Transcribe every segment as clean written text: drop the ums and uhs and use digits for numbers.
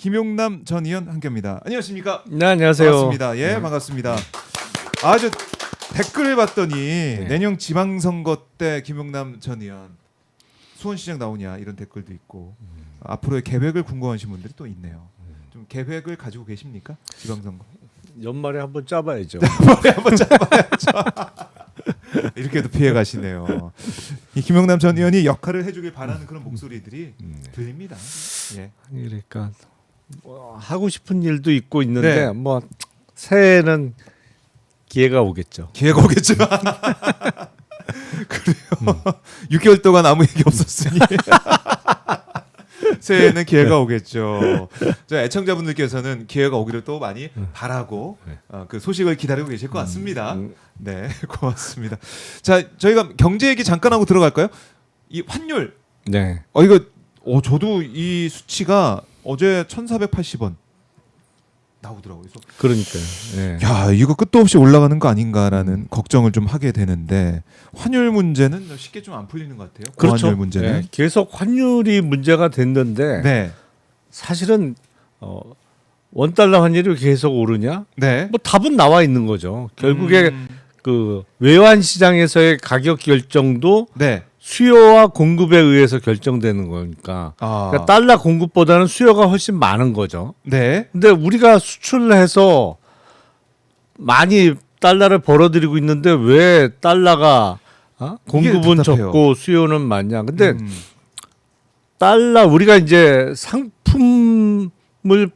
김용남 전 의원 함께합니다. 안녕하십니까? 네, 안녕하세요. 반갑습니다. 예, 반갑습니다. 아주 댓글을 봤더니 내년 지방선거 때 김용남 전 의원 수원시장 나오냐 이런 댓글도 있고 앞으로의 계획을 궁금하신 분들이 또 있네요. 좀 계획을 가지고 계십니까? 지방선거. 연말에 한번 짜봐야죠. 머리 한번 잡아야죠. 이렇게도 피해 가시네요. 이 김용남 전 의원이 역할을 해주길 바라는 그런 목소리들이 들립니다. 예. 그러니까 뭐 하고 싶은 일도 있고 있는데 네. 뭐 새해는 기회가 오겠죠. 기회가 오겠죠. 그래요. 6개월 동안 아무 얘기 없었으니 새해에는 기회가 오겠죠. 자, 애청자분들께서는 기회가 오기를 또 많이 바라고 그 소식을 기다리고 계실 것 같습니다. 네, 고맙습니다. 자, 저희가 경제 얘기 잠깐 하고 들어갈까요? 이 환율. 네. 이거 저도 이 수치가 어제 1,480원 나오더라고요. 그래서 그러니까요. 네. 야, 이거 끝도 없이 올라가는 거 아닌가라는 걱정을 좀 하게 되는데 환율 문제는 쉽게 좀 안 풀리는 것 같아요. 그렇죠. 고환율 문제는. 네. 계속 환율이 문제가 됐는데 네. 사실은 원달러 환율이 계속 오르냐? 네. 뭐 답은 나와 있는 거죠. 결국에 그 외환 시장에서의 가격 결정도 네. 수요와 공급에 의해서 결정되는 거니까. 그러니까 달러 공급보다는 수요가 훨씬 많은 거죠. 네. 근데 우리가 수출해서 많이 달러를 벌어들이고 있는데 왜 달러가 공급은 답답해요. 적고 수요는 많냐? 근데 달러 우리가 이제 상품을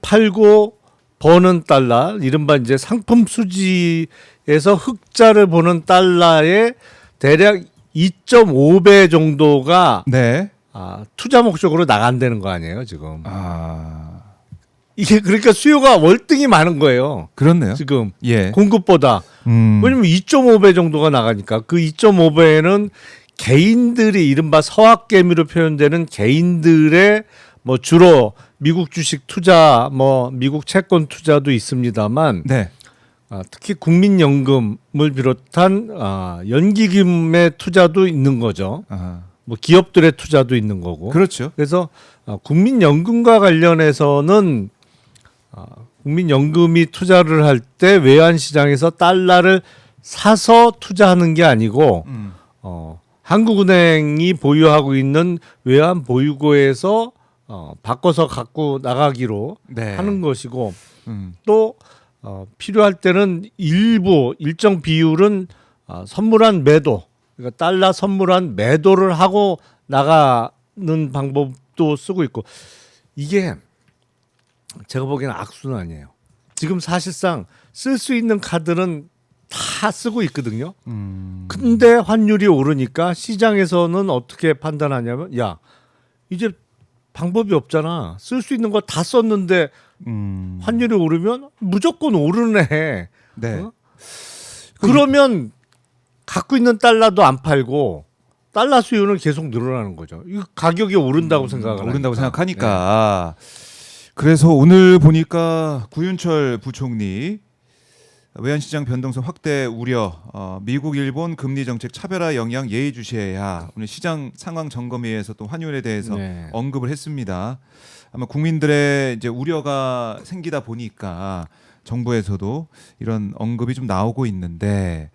팔고 버는 달러, 이른바 이제 상품 수지에서 흑자를 보는 달러의 대략 2.5배 정도가 네. 투자 목적으로 나간다는 거 아니에요, 지금. 이게 그러니까 수요가 월등히 많은 거예요. 그렇네요. 지금 예. 공급보다. 왜냐면 2.5배 정도가 나가니까 그 2.5배는 개인들이 이른바 서학개미로 표현되는 개인들의 뭐 주로 미국 주식 투자, 뭐 미국 채권 투자도 있습니다만 네. 특히 국민연금을 비롯한 연기금의 투자도 있는 거죠. 뭐 기업들의 투자도 있는 거고. 그렇죠. 그래서 국민연금과 관련해서는 국민연금이 투자를 할 때 외환시장에서 달러를 사서 투자하는 게 아니고 한국은행이 보유하고 있는 외환 보유고에서 바꿔서 갖고 나가기로 네. 하는 것이고 또 필요할 때는 일정 비율은 선물한 매도, 그러니까 달러 선물한 매도를 하고 나가는 방법도 쓰고 있고 이게 제가 보기에는 악순환이에요. 지금 사실상 쓸 수 있는 카드는 다 쓰고 있거든요. 근데 환율이 오르니까 시장에서는 어떻게 판단하냐면 야 이제 방법이 없잖아. 쓸 수 있는 거 다 썼는데 환율이 오르면 무조건 오르네. 네. 그러면 갖고 있는 달러도 안 팔고 달러 수요는 계속 늘어나는 거죠. 이 가격이 오른다고 오른다고 생각하니까. 그래서 오늘 보니까 구윤철 부총리 외환시장 변동성 확대 우려, 미국, 일본 금리 정책 차별화 영향 예의주시해야 오늘 시장 상황 점검회에서 또 환율에 대해서 언급을 했습니다. 아마 국민들의 이제 우려가 생기다 보니까 정부에서도 이런 언급이 좀 나오고 있는데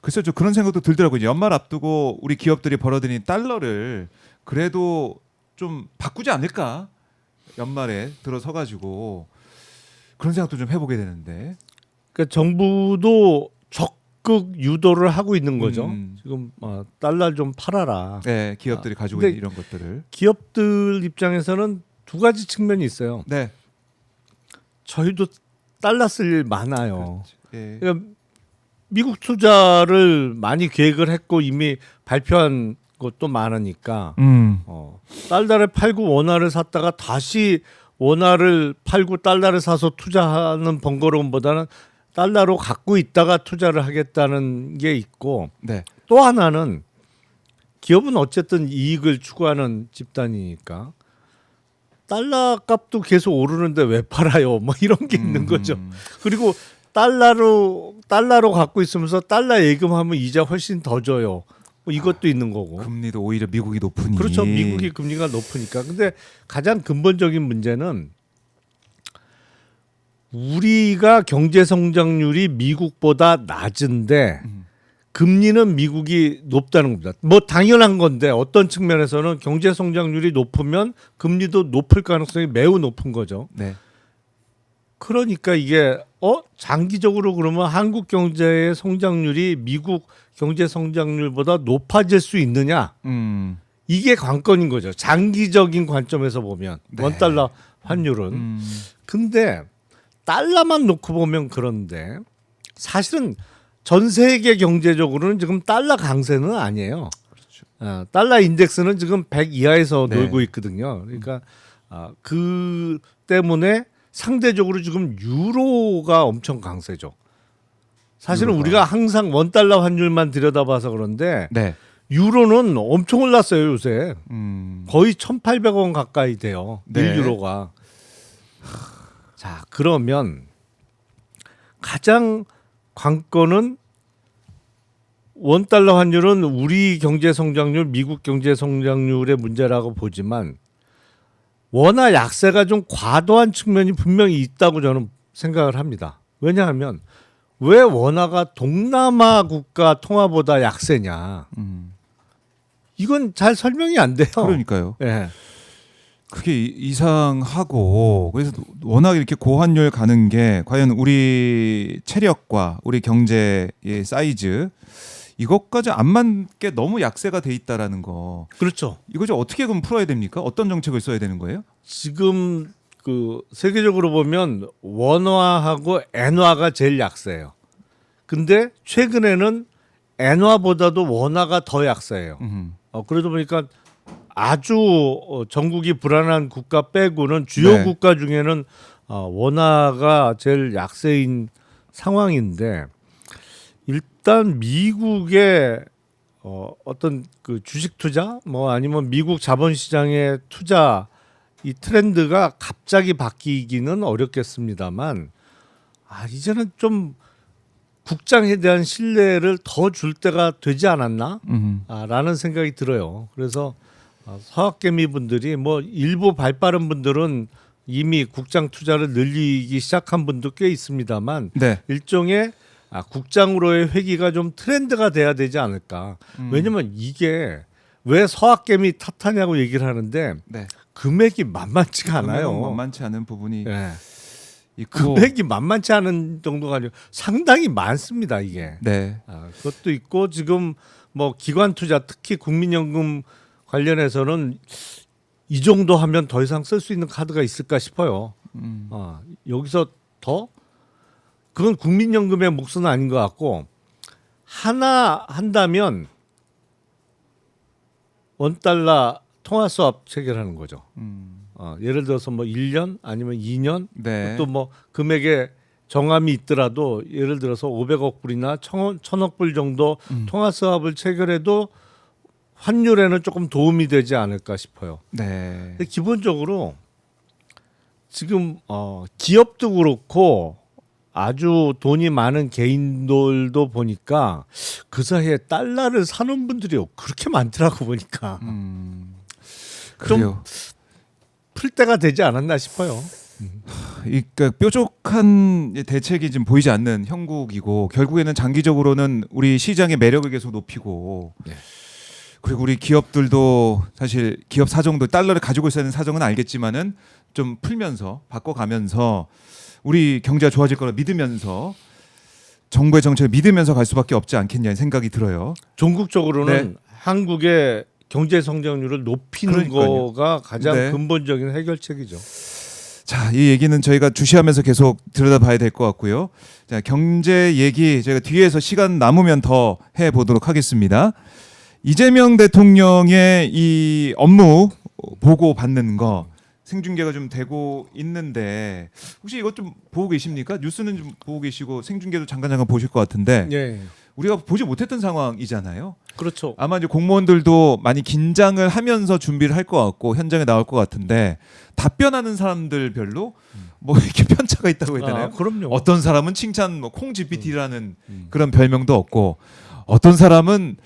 그래서 저 그런 생각도 들더라고요. 연말 앞두고 우리 기업들이 벌어들인 달러를 그래도 좀 바꾸지 않을까? 연말에 들어서 가지고 그런 생각도 좀 해보게 되는데. 그러니까 정부도 적극 유도를 하고 있는 거죠. 지금 달러 좀 팔아라. 네, 기업들이 가지고 있는 이런 것들을. 기업들 입장에서는 두 가지 측면이 있어요. 네. 저희도 달러 쓸 일 많아요. 예. 그러니까 미국 투자를 많이 계획을 했고 이미 발표한 것도 많으니까 달러를 팔고 원화를 샀다가 다시 원화를 팔고 달러를 사서 투자하는 번거로움보다는 달러로 갖고 있다가 투자를 하겠다는 게 있고 네. 또 하나는 기업은 어쨌든 이익을 추구하는 집단이니까 달러 값도 계속 오르는데 왜 팔아요? 뭐 이런 게 있는 거죠. 그리고 달러로 갖고 있으면서 달러 예금하면 이자 훨씬 더 줘요. 뭐 이것도 있는 거고. 금리도 오히려 미국이 높으니. 그렇죠. 미국이 금리가 높으니까. 근데 가장 근본적인 문제는 우리가 경제 성장률이 미국보다 낮은데 금리는 미국이 높다는 겁니다. 뭐 당연한 건데 어떤 측면에서는 경제 성장률이 높으면 금리도 높을 가능성이 매우 높은 거죠. 네. 그러니까 이게 장기적으로 그러면 한국 경제의 성장률이 미국 경제 성장률보다 높아질 수 있느냐? 이게 관건인 거죠. 장기적인 관점에서 보면 네. 원달러 환율은. 근데 달러만 놓고 보면 그런데 사실은 전 세계 경제적으로는 지금 달러 강세는 아니에요. 그렇죠. 달러 인덱스는 지금 100 이하에서 네. 놀고 있거든요. 그러니까 그 때문에 상대적으로 지금 유로가 엄청 강세죠. 사실은 유로가. 우리가 항상 원달러 환율만 들여다봐서 그런데 네. 유로는 엄청 올랐어요 요새. 거의 1,800원 가까이 돼요. 네. 1유로가. 자, 그러면 가장 관건은 원달러 환율은 우리 경제 성장률, 미국 경제 성장률의 문제라고 보지만 원화 약세가 좀 과도한 측면이 분명히 있다고 저는 생각을 합니다. 왜냐하면 왜 원화가 동남아 국가 통화보다 약세냐? 이건 잘 설명이 안 돼요. 그러니까요. 예. 그게 이상하고 그래서 워낙 이렇게 고환율 가는 게 과연 우리 체력과 우리 경제의 사이즈 이것까지 안 맞게 너무 약세가 돼 있다라는 거. 그렇죠. 이거 좀 어떻게 그럼 풀어야 됩니까? 어떤 정책을 써야 되는 거예요? 지금 그 세계적으로 보면 원화하고 엔화가 제일 약세예요. 근데 최근에는 엔화보다도 원화가 더 약세예요. 그러다 보니까 아주 전국이 불안한 국가 빼고는 주요 네. 국가 중에는 원화가 제일 약세인 상황인데 일단 미국의 어떤 그 주식 투자 뭐 아니면 미국 자본 시장의 투자 이 트렌드가 갑자기 바뀌기는 어렵겠습니다만 이제는 좀 국장에 대한 신뢰를 더 줄 때가 되지 않았나? 라는 생각이 들어요. 그래서 서학개미 분들이 뭐 일부 발빠른 분들은 이미 국장 투자를 늘리기 시작한 분도 꽤 있습니다만 네. 일종의 국장으로의 회귀가 좀 트렌드가 돼야 되지 않을까. 왜냐면 이게 왜 서학개미 탓하냐고 얘기를 하는데 네. 금액이 만만치가 않아요. 금액은 만만치 않은 부분이 예. 있고. 금액이 만만치 않은 정도가 아니고 상당히 많습니다 이게. 네. 그것도 있고 지금 뭐 기관 투자 특히 국민연금 관련해서는 이 정도 하면 더 이상 쓸 수 있는 카드가 있을까 싶어요. 여기서 더 그건 국민연금의 몫은 아닌 것 같고 하나 한다면 원달러 통화 수합 체결하는 거죠. 예를 들어서 뭐 1년 아니면 2년 네. 또 뭐 금액에 정함이 있더라도 예를 들어서 500억 불이나 1,000억 불 정도 통화 수합을 체결해도 환율에는 조금 도움이 되지 않을까 싶어요. 네. 근데 기본적으로 지금 기업도 그렇고 아주 돈이 많은 개인들도 보니까 그 사이에 달러를 사는 분들이 그렇게 많더라고 보니까 그래요. 풀 때가 되지 않았나 싶어요. 그러니까 뾰족한 대책이 지금 보이지 않는 형국이고 결국에는 장기적으로는 우리 시장의 매력을 계속 높이고 네. 그리고 우리 기업들도 사실 기업 사정도 달러를 가지고 있어야 하는 사정은 알겠지만은 좀 풀면서 바꿔가면서 우리 경제가 좋아질 거라 믿으면서 정부의 정책을 믿으면서 갈 수밖에 없지 않겠냐는 생각이 들어요. 전국적으로는 네. 한국의 경제 성장률을 높이는 그러니까요. 거가 가장 네. 근본적인 해결책이죠. 자, 이 얘기는 저희가 주시하면서 계속 들여다봐야 될 것 같고요. 자, 경제 얘기 저희가 뒤에서 시간 남으면 더 해보도록 하겠습니다. 이재명 대통령의 이 업무 보고 받는 거 생중계가 좀 되고 있는데 혹시 이것 좀 보고 계십니까? 뉴스는 좀 보고 계시고 생중계도 잠깐 보실 것 같은데 예, 우리가 보지 못했던 상황이잖아요. 그렇죠. 아마 이제 공무원들도 많이 긴장을 하면서 준비를 할 것 같고 현장에 나올 것 같은데 답변하는 사람들별로 뭐 이렇게 편차가 있다고 해야 되나요? 그럼요. 어떤 사람은 칭찬 뭐 콩 GPT라는 그런 별명도 없고 어떤 사람은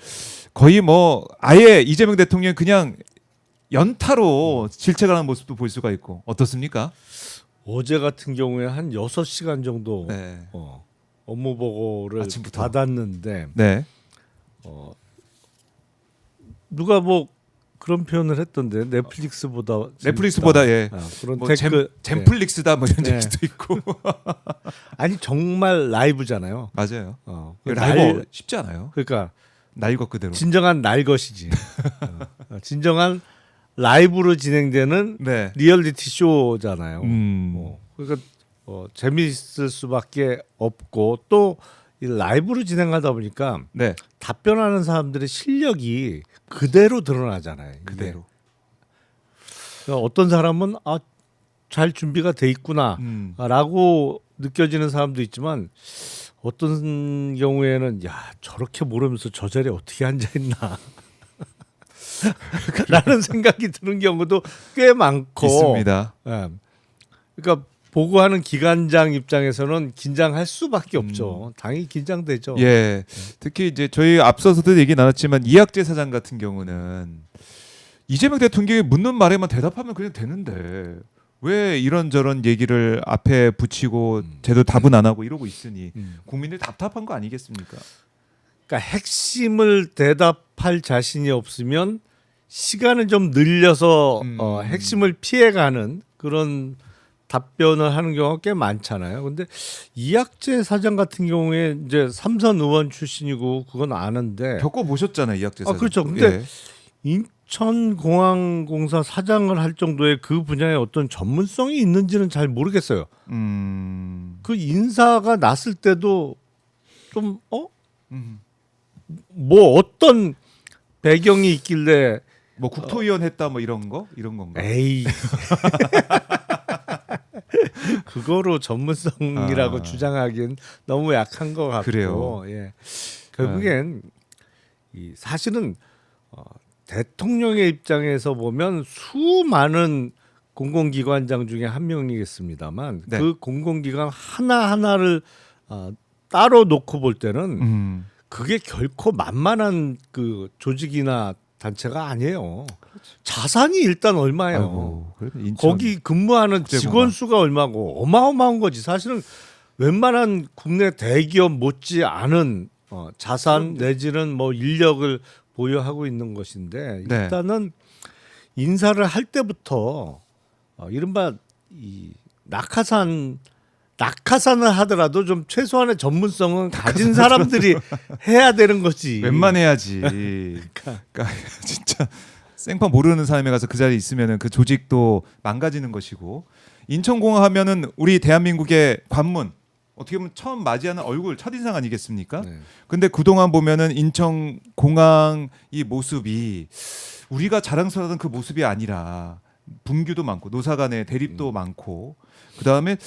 거의 뭐 아예 이재명 대통령 그냥 연타로 질책하는 모습도 볼 수가 있고 어떻습니까? 어제 같은 경우에 한 6시간 정도 네. 업무 보고를 아침부터. 받았는데 네. 누가 뭐 그런 표현을 했던데 넷플릭스보다 넷플릭스보다 재밌다. 그런 뭐 댓글 젠플릭스다 뭐 이런 네. 얘기도 있고. 아니 정말 라이브잖아요. 맞아요. 그 라이브 쉽지 않아요. 그러니까 날 것 그대로. 진정한 날 것이지. 진정한 라이브로 진행되는 네. 리얼리티 쇼잖아요. 음. 그러니까 재미있을 수밖에 없고 또 이 라이브로 진행하다 보니까 네. 답변하는 사람들의 실력이 그대로 드러나잖아요. 이게. 그대로. 그러니까 어떤 사람은 잘 준비가 돼 있구나라고 느껴지는 사람도 있지만 어떤 경우에는 야 저렇게 모르면서 저 자리에 어떻게 앉아 있나 라는 생각이 드는 경우도 꽤 많고 있습니다. 예. 그러니까 보고하는 기관장 입장에서는 긴장할 수밖에 없죠. 당연히 긴장되죠. 예. 특히 이제 저희 앞서서도 얘기 나눴지만 이학재 사장 같은 경우는 이재명 대통령이 묻는 말에만 대답하면 그냥 되는데 왜 이런저런 얘기를 앞에 붙이고 제대로 답은 안 하고 이러고 있으니 국민들 답답한 거 아니겠습니까? 그러니까 핵심을 대답할 자신이 없으면 시간을 좀 늘려서 핵심을 피해가는 그런 답변을 하는 경우가 꽤 많잖아요. 근데 이학재 사장 같은 경우에 이제 삼선 의원 출신이고 그건 아는데 겪어 보셨잖아요, 이학재 사장. 그렇죠. 근데 인천공항공사 사장을 할 정도의 그 분야에 어떤 전문성이 있는지는 잘 모르겠어요. 그 인사가 났을 때도 좀 뭐 어떤 배경이 있길래 뭐 국토위원 했다 뭐 이런 건가? 에이 그거로 전문성이라고 주장하기엔 너무 약한 것 같고 그래요. 예. 결국엔 사실은 대통령의 입장에서 보면 수많은 공공기관장 중에 한 명이겠습니다만 네. 그 공공기관 하나하나를 따로 놓고 볼 때는 그게 결코 만만한 그 조직이나 단체가 아니에요. 자산이 일단 얼마예요. 아이고, 그래도 인천 거기 근무하는 국제공항. 직원 수가 얼마고 어마어마한 거지. 사실은 웬만한 국내 대기업 못지 않은 자산 내지는 뭐 인력을 보유하고 있는 것인데 네. 일단은 인사를 할 때부터 이른바 이 낙하산을 하더라도 좀 최소한의 전문성은 가진 사람들이 해야 되는 거지. 웬만해야지. 그러니까 진짜 생판 모르는 사람이 가서 그 자리에 있으면은 그 조직도 망가지는 것이고 인천공항 하면은 우리 대한민국의 관문 어떻게 보면 처음 맞이하는 얼굴 첫인상 아니겠습니까? 네. 근데 그동안 보면은 인천공항 이 모습이 우리가 자랑스러웠던 그 모습이 아니라 분규도 많고 노사 간의 대립도 많고 그다음에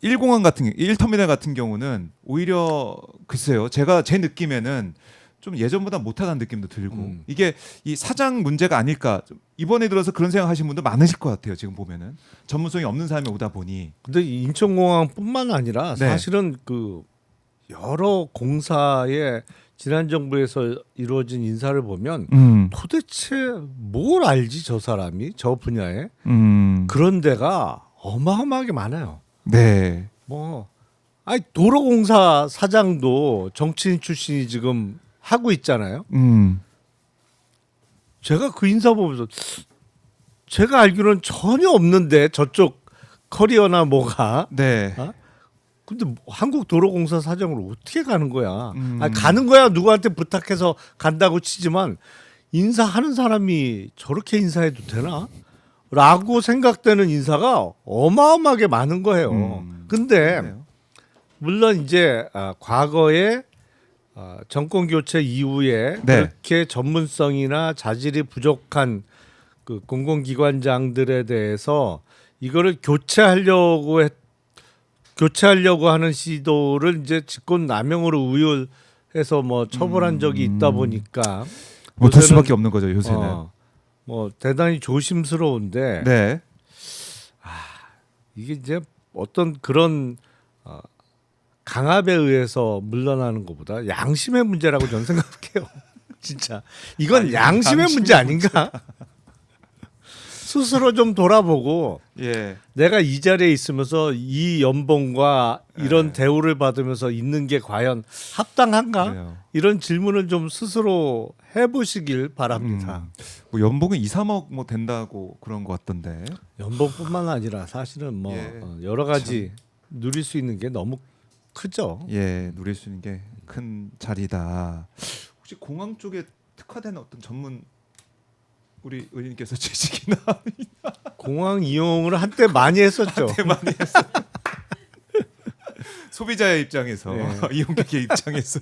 1공항 같은 1터미널 같은 경우는 오히려 글쎄요. 제 느낌에는 좀 예전보다 못하다는 느낌도 들고 이게 이 사장 문제가 아닐까 좀 이번에 들어서 그런 생각하시는 분도 많으실 것 같아요. 지금 보면은 전문성이 없는 사람이 오다 보니 근데 인천공항뿐만 아니라 네. 사실은 그 여러 공사에 지난 정부에서 이루어진 인사를 보면 도대체 뭘 알지 저 사람이 저 분야에 그런 데가 어마어마하게 많아요. 네. 도로공사 사장도 정치인 출신이 지금 하고 있잖아요. 제가 그 인사 보면서 제가 알기로는 전혀 없는데 저쪽 커리어나 뭐가. 네. 근데 한국도로공사 사장으로 어떻게 가는 거야? 가는 거야 누구한테 부탁해서 간다고 치지만 인사하는 사람이 저렇게 인사해도 되나? 라고 생각되는 인사가 어마어마하게 많은 거예요. 근데 그래요. 물론 이제 과거에 정권 교체 이후에 네. 그렇게 전문성이나 자질이 부족한 그 공공기관장들에 대해서 이거를 교체하려고 하는 시도를 이제 직권남용으로 의율해서 뭐 처벌한 적이 있다 보니까 못할 요새는, 수밖에 없는 거죠 요새는. 뭐 대단히 조심스러운데 네. 이게 이제 어떤 그런 강압에 의해서 물러나는 것보다 양심의 문제라고 저는 생각해요. 진짜 이건 양심의 문제 아닌가? 스스로 좀 돌아보고 예. 내가 이 자리에 있으면서 이 연봉과 이런 네. 대우를 받으면서 있는 게 과연 합당한가? 그래요. 이런 질문을 좀 스스로 해보시길 바랍니다. 뭐 연봉은 2, 3억 뭐 된다고 그런 것 같던데. 연봉뿐만 아니라 사실은 뭐 예. 여러 가지 누릴 수 있는 게 너무 크죠. 예, 누릴 수 있는 게 큰 자리다. 혹시 공항 쪽에 특화된 어떤 전문 우리 의원님께서 취직이나 공항 이용을 한때 많이 했었죠. 많이 했어. 소비자의 입장에서 예. 이용객의 입장에서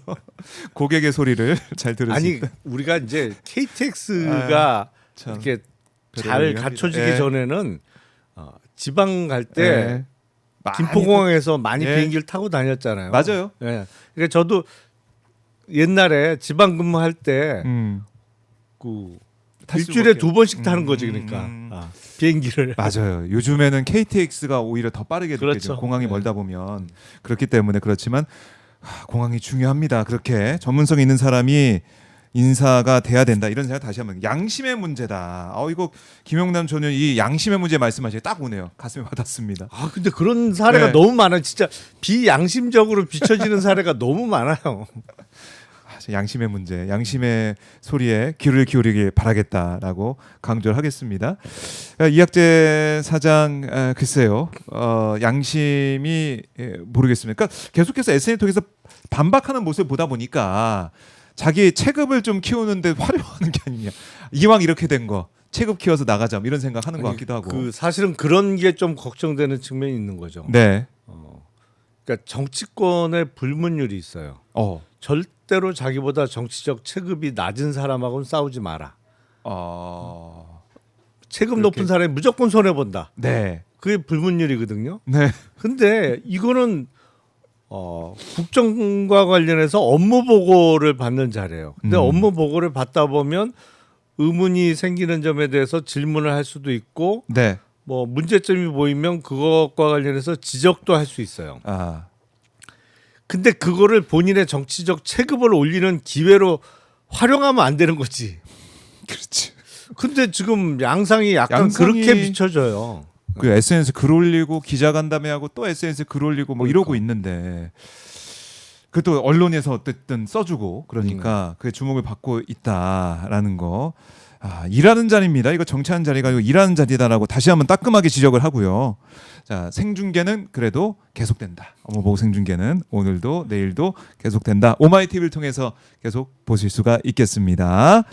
고객의 소리를 잘 들을 수 아니 있다. 우리가 이제 KTX가 참 이렇게 잘 배려를 갖춰지기 합니다. 예. 전에는 지방 갈 때 예. 김포공항에서 많이 예. 비행기를 타고 다녔잖아요. 맞아요. 예. 그러니까 저도 옛날에 지방 근무할 때 그 탈 일주일에 수밖에- 2번씩 타는 거지 그러니까 비행기를. 맞아요. 요즘에는 KTX가 오히려 더 빠르게 그렇죠. 느껴져요. 공항이 네. 멀다 보면 그렇기 때문에 그렇지만 공항이 중요합니다. 그렇게 전문성 있는 사람이 인사가 돼야 된다 이런 생각 다시 한번 양심의 문제다. 이거 김영남 전 의원 이 양심의 문제 말씀하시게 딱 오네요. 가슴에 와닿습니다. 아 근데 그런 사례가 네. 너무 많아요. 진짜 비양심적으로 비춰지는 사례가 너무 많아요. 양심의 문제, 양심의 소리에 귀를 기울이길 바라겠다라고 강조를 하겠습니다. 이학재 사장 글쎄요, 양심이 모르겠습니다. 그러니까 계속해서 SNS 통해서 반박하는 모습을 보다 보니까 자기 체급을 좀 키우는데 활용하는 게 아니냐. 이왕 이렇게 된 거 체급 키워서 나가자 뭐 이런 생각하는 것 같기도 하고. 그 사실은 그런 게 좀 걱정되는 측면이 있는 거죠. 네. 그러니까 정치권의 불문율이 있어요. 절대로 자기보다 정치적 체급이 낮은 사람하고는 싸우지 마라. 체급 그렇게- 높은 사람이 무조건 손해 본다. 네. 그게 불문율이거든요. 네. 근데 이거는 국정과 관련해서 업무 보고를 받는 자리예요. 근데 업무 보고를 받다 보면 의문이 생기는 점에 대해서 질문을 할 수도 있고 네. 뭐 문제점이 보이면 그것과 관련해서 지적도 할 수 있어요. 근데 그거를 본인의 정치적 체급을 올리는 기회로 활용하면 안 되는 거지. 그렇지. 근데 지금 양상이 약간 양상이- 그렇게 비춰져요. 그 SNS 글 올리고 기자간담회 하고 또 SNS 글 올리고 뭐 이러고 있는데 그또 언론에서 어쨌든 써주고 그러니까 그게 주목을 받고 있다라는 거. 일하는 자리입니다. 이거 정치하는 자리가 아니고 일하는 자리다라고 다시 한번 따끔하게 지적을 하고요. 자, 생중계는 그래도 계속된다. 업무보고 생중계는 오늘도 내일도 계속된다. 오마이TV를 통해서 계속 보실 수가 있겠습니다.